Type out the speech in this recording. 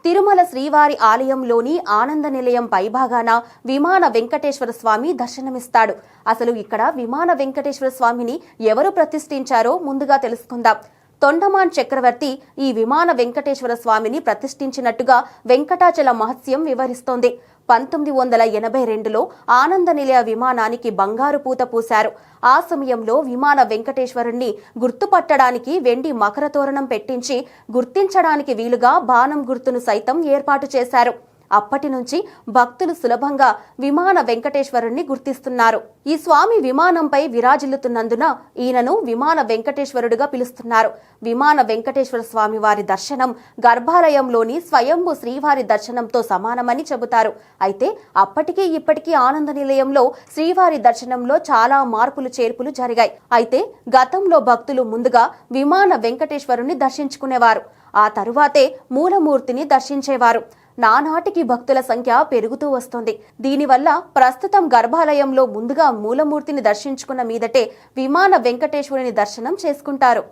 తిరుమల శ్రీవారి ఆలయంలోని ఆనంద నిలయం పైభాగాన విమాన వెంకటేశ్వర స్వామి దర్శనమిస్తాడు. అసలు ఇక్కడ విమాన వెంకటేశ్వర స్వామిని ఎవరు ప్రతిష్ఠించారో ముందుగా తెలుసుకుందాం. తొండమాన్ చక్రవర్తి ఈ విమాన వెంకటేశ్వర స్వామిని ప్రతిష్ఠించినట్టుగా వెంకటాచల మహత్స్యం వివరిస్తోంది. 1982లో ఆనంద నిలయ విమానానికి బంగారు పూత పూశారు. ఆ సమయంలో విమాన వెంకటేశ్వరుణ్ణి గుర్తుపట్టడానికి వెండి మకర తోరణం పెట్టించి గుర్తించడానికి వీలుగా బాణం గుర్తును సైతం ఏర్పాటు చేశారు. అప్పటి నుంచి భక్తులు సులభంగా విమాన వెంకటేశ్వరుణ్ణి గుర్తిస్తున్నారు. ఈ స్వామి విమానంపై విరాజిల్లుతున్నందున ఈయనను విమాన వెంకటేశ్వరుడుగా పిలుస్తున్నారు. విమాన వెంకటేశ్వర స్వామి వారి దర్శనం గర్భాలయంలోని స్వయంభూ శ్రీవారి దర్శనంతో సమానమని చెబుతారు. అయితే అప్పటికీ ఇప్పటికీ ఆనంద నిలయంలో శ్రీవారి దర్శనంలో చాలా మార్పులు చేర్పులు జరిగాయి. అయితే గతంలో భక్తులు ముందుగా విమాన వెంకటేశ్వరుని దర్శించుకునేవారు. ఆ తరువాతే మూలమూర్తిని దర్శించేవారు. నానాటికి భక్తుల సంఖ్య పెరుగుతూ వస్తుంది. దీనివల్ల ప్రస్తుతం గర్భాలయంలో ముందుగా మూలమూర్తిని దర్శించుకున్న మీదటే విమాన వెంకటేశ్వరుని దర్శనం చేసుకుంటారు.